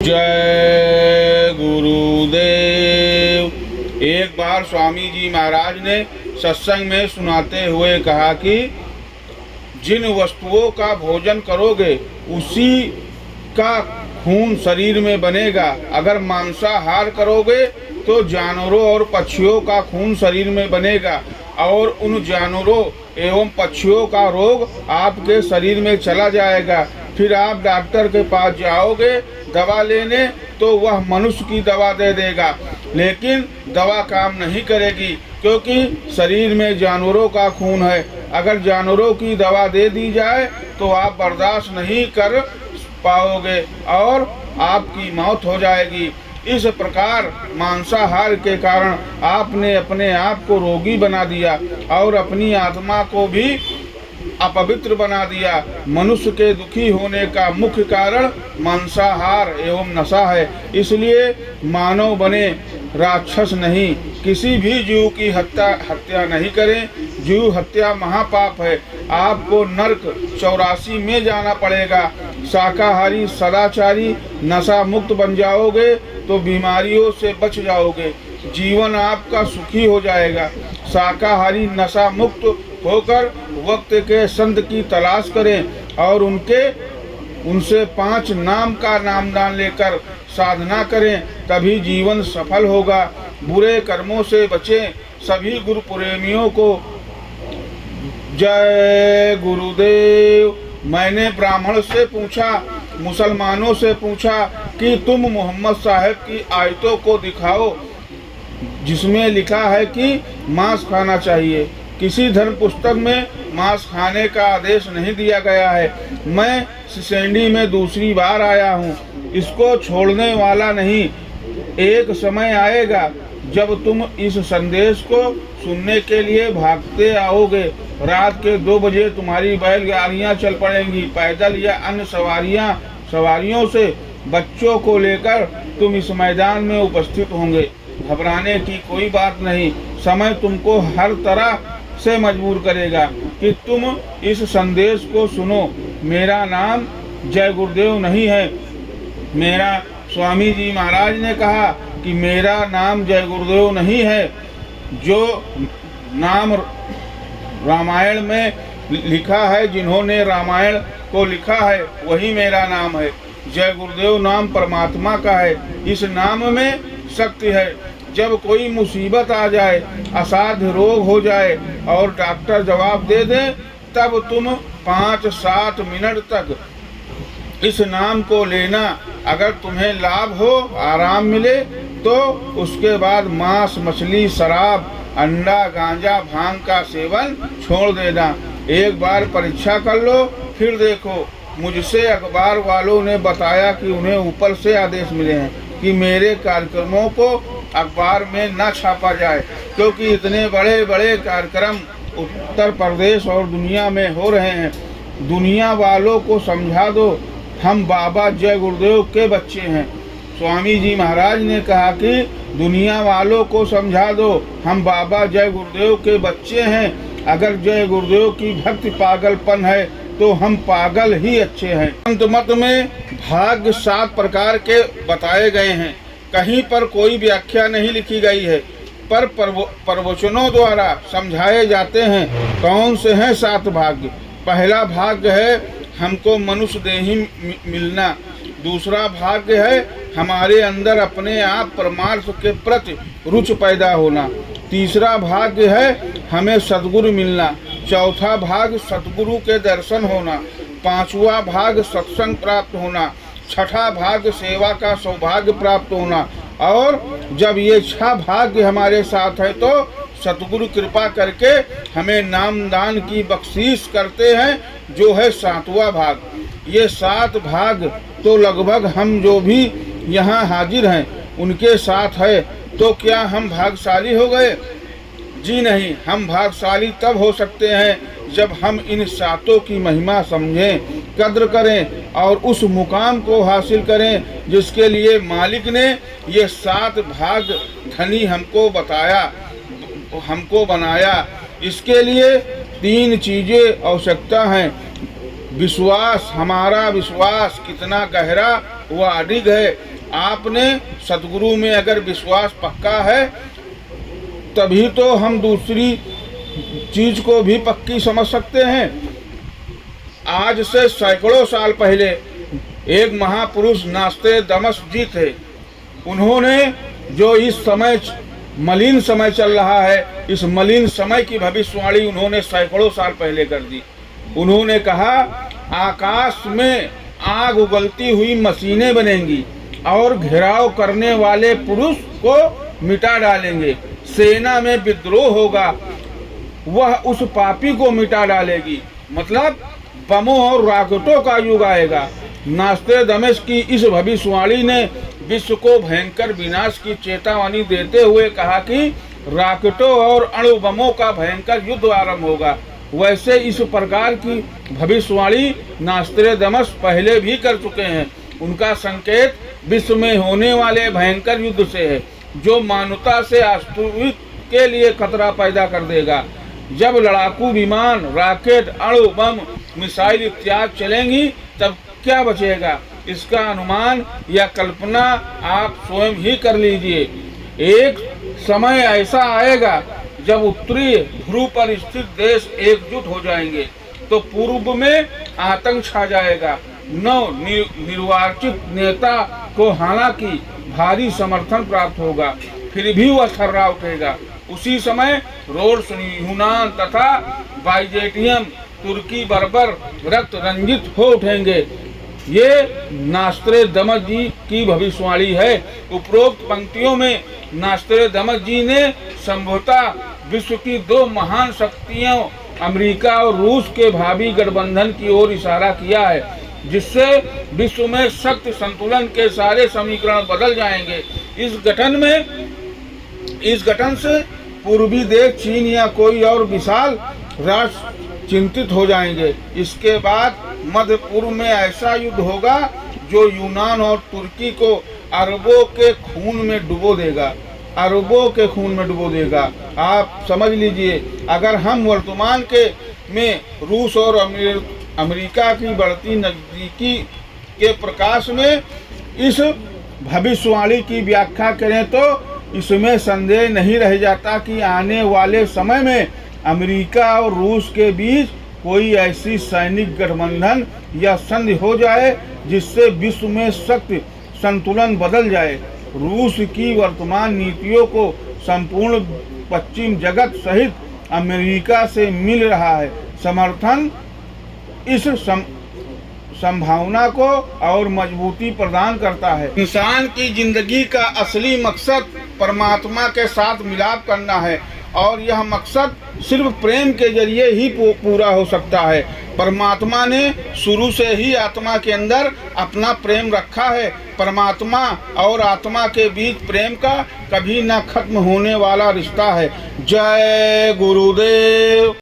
जय गुरुदेव। एक बार स्वामी जी महाराज ने सत्संग में सुनाते हुए कहा कि जिन वस्तुओं का भोजन करोगे उसी का खून शरीर में बनेगा। अगर मांसाहार करोगे तो जानवरों और पक्षियों का खून शरीर में बनेगा और उन जानवरों एवं पक्षियों का रोग आपके शरीर में चला जाएगा। फिर आप डॉक्टर के पास जाओगे दवा लेने तो वह मनुष्य की दवा दे देगा, लेकिन दवा काम नहीं करेगी क्योंकि शरीर में जानवरों का खून है। अगर जानवरों की दवा दे दी जाए तो आप बर्दाश्त नहीं कर पाओगे और आपकी मौत हो जाएगी। इस प्रकार मांसाहार के कारण आपने अपने आप को रोगी बना दिया और अपनी आत्मा को भी अपवित्र बना दिया। मनुष्य के दुखी होने का मुख्य कारण मांसाहार एवं नशा है। इसलिए मानव बने, राक्षस नहीं। किसी भी जीव की हत्या नहीं करें। जीव हत्या महापाप है। आपको नरक 84 में जाना पड़ेगा। शाकाहारी सदाचारी नशा मुक्त बन जाओगे तो बीमारियों से बच जाओगे, जीवन आपका सुखी हो जाएगा। शाकाहारी नशा मुक्त होकर वक्त के संत की तलाश करें और उनसे 5 नाम का नामदान लेकर साधना करें, तभी जीवन सफल होगा। बुरे कर्मों से बचें। सभी गुरु प्रेमियों को जय गुरुदेव। मैंने ब्राह्मण से पूछा, मुसलमानों से पूछा कि तुम मोहम्मद साहब की आयतों को दिखाओ जिसमें लिखा है कि मांस खाना चाहिए। किसी धर्म पुस्तक में मांस खाने का आदेश नहीं दिया गया है। मैं सिसेंडी में दूसरी बार आया हूँ, इसको छोड़ने वाला नहीं। एक समय आएगा जब तुम इस संदेश को सुनने के लिए भागते आओगे। रात के 2 बजे तुम्हारी बैलगाड़ियाँ चल पड़ेंगी। पैदल या अन्य सवारियों से बच्चों को लेकर तुम इस मैदान में उपस्थित होंगे। घबराने की कोई बात नहीं। समय तुमको हर तरह से मजबूर करेगा कि तुम इस संदेश को सुनो। मेरा नाम जय गुरुदेव नहीं है। मेरा स्वामी जी महाराज ने कहा कि मेरा नाम जय गुरुदेव नहीं है। जो नाम रामायण में लिखा है, जिन्होंने रामायण को लिखा है, वही मेरा नाम है। जय गुरुदेव नाम परमात्मा का है। इस नाम में शक्ति है। जब कोई मुसीबत आ जाए, असाध्य रोग हो जाए और डॉक्टर जवाब दे दे, तब तुम 5-7 मिनट तक इस नाम को लेना। अगर तुम्हें लाभ हो, आराम मिले, तो उसके बाद मांस, मछली, शराब, अंडा, गांजा, भांग का सेवन छोड़ देना। एक बार परीक्षा कर लो, फिर देखो। मुझसे अखबार वालों ने बताया कि उन्हें ऊपर से आदेश मिले हैं कि मेरे कार्यक्रमों को अखबार में न छापा जाए, क्योंकि इतने बड़े बड़े कार्यक्रम उत्तर प्रदेश और दुनिया में हो रहे हैं। दुनिया वालों को समझा दो हम बाबा जय गुरुदेव के बच्चे हैं। स्वामी जी महाराज ने कहा कि दुनिया वालों को समझा दो हम बाबा जय गुरुदेव के बच्चे हैं। अगर जय गुरुदेव की भक्ति पागलपन है तो हम पागल ही अच्छे हैं। संत मत में भाग्य 7 प्रकार के बताए गए हैं। कहीं पर कोई व्याख्या नहीं लिखी गई है, पर प्रवचनों द्वारा समझाए जाते हैं। कौन से हैं 7 भाग्य? पहला भाग्य है हमको मनुष्य देही मिलना। दूसरा भाग्य है हमारे अंदर अपने आप परमार्थ के प्रति रुचि पैदा होना। तीसरा भाग्य है हमें सद्गुरु मिलना। चौथा भाग्य सतगुरु के दर्शन होना। 5वां भाग्य सत्संग प्राप्त होना। 6ठा भाग्य सेवा का सौभाग्य प्राप्त होना। और जब ये 6 भाग्य हमारे साथ है तो सतगुरु कृपा करके हमें नामदान की बख्शीश करते हैं, जो है 7वां भाग। ये 7 भाग तो लगभग हम जो भी यहाँ हाजिर हैं उनके साथ है। तो क्या हम भाग्यशाली हो गए? जी नहीं। हम भाग्यशाली तब हो सकते हैं जब हम इन 7 की महिमा समझें, कद्र करें और उस मुकाम को हासिल करें जिसके लिए मालिक ने ये 7 भाग धनी हमको बनाया। इसके लिए 3 चीज़ें आवश्यकता हैं। विश्वास, हमारा विश्वास कितना गहरा व अडिग है। आपने सतगुरु में अगर विश्वास पक्का है तभी तो हम दूसरी चीज को भी पक्की समझ सकते हैं। आज से सैकड़ों साल पहले एक महापुरुष नास्त्रेदमस जी थे। उन्होंने जो इस समय मलिन समय चल रहा है, इस मलिन समय की भविष्यवाणी उन्होंने सैकड़ों साल पहले कर दी। उन्होंने कहा आकाश में आग उगलती हुई मशीनें बनेंगी और घेराव करने वाले पुरुष को मिटा डालेंगे। सेना में विद्रोह होगा, वह उस पापी को मिटा डालेगी। मतलब बमों और रॉकेटों का युग आएगा। नास्त्रेदमस की इस भविष्यवाणी ने विश्व को भयंकर विनाश की चेतावनी देते हुए कहा कि रॉकेटों और अणु बमों का भयंकर युद्ध आरंभ होगा। वैसे इस प्रकार की भविष्यवाणी नास्त्रेदमस पहले भी कर चुके हैं। उनका संकेत विश्व में होने वाले भयंकर युद्ध से है, जो मानवता से अस्तित्व के लिए खतरा पैदा कर देगा। जब लड़ाकू विमान, रॉकेट, अणु बम, मिसाइल इत्यादि चलेंगी तब क्या बचेगा? इसका अनुमान या कल्पना आप स्वयं ही कर लीजिए। एक समय ऐसा आएगा जब उत्तरी ध्रुव पर स्थित देश एकजुट हो जाएंगे तो पूर्व में आतंक छा जाएगा। नव निर्वाचित नेता को हालांकि भारी समर्थन प्राप्त होगा, फिर भी वह थर्रा उठेगा। उसी समय रोड्स, यूनान तथा बाइजेंटियम, तुर्की, बर्बर रक्त रंजित हो उठेंगे। ये नास्त्रेदमस जी की भविष्यवाणी है। उपरोक्त पंक्तियों में नास्त्रेदमस जी ने संभवतः विश्व की दो महान शक्तियों अमेरिका और रूस के भावी गठबंधन की ओर इशारा किया है, जिससे विश्व में शक्ति संतुलन के सारे समीकरण बदल जाएंगे। इस गठन से पूर्वी देश चीन या कोई और विशाल राष्ट्र चिंतित हो जाएंगे। इसके बाद मध्य पूर्व में ऐसा युद्ध होगा जो यूनान और तुर्की को अरबों के खून में डुबो देगा। अरबों के खून में डुबो देगा। आप समझ लीजिए, अगर हम वर्तमान में रूस और अमेरिका की बढ़ती नजदीकी के प्रकाश में इस भविष्यवाणी की व्याख्या करें तो इसमें संदेह नहीं रह जाता कि आने वाले समय में अमेरिका और रूस के बीच कोई ऐसी सैनिक गठबंधन या संधि हो जाए जिससे विश्व में शक्ति संतुलन बदल जाए। रूस की वर्तमान नीतियों को संपूर्ण पश्चिम जगत सहित अमेरिका से मिल रहा है समर्थन। इस संभावना को और मजबूती प्रदान करता है। इंसान की जिंदगी का असली मकसद परमात्मा के साथ मिलाप करना है और यह मकसद सिर्फ प्रेम के जरिए ही पूरा हो सकता है। परमात्मा ने शुरू से ही आत्मा के अंदर अपना प्रेम रखा है। परमात्मा और आत्मा के बीच प्रेम का कभी न खत्म होने वाला रिश्ता है। जय गुरुदेव।